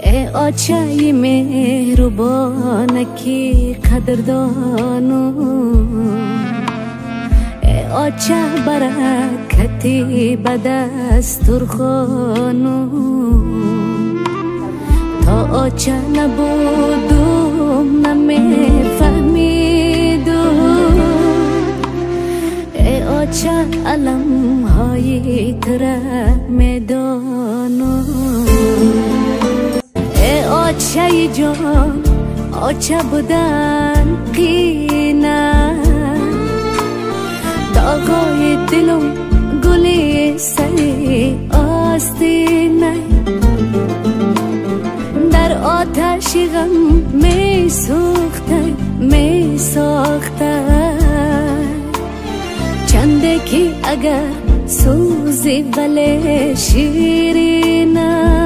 ای آچای مهربانکی قدردانو، ای آچه برکتی به دسترخوانو، تا آچه نبودم نمیفهمیدم، ای آچه علم های تره میدانم. ای آچه جان آچه بودن قینه، داغای دلم گلی سری آستینه، در آتش غم می سوخته می ساخته، چنده که اگر سوزی ولی شیرینه.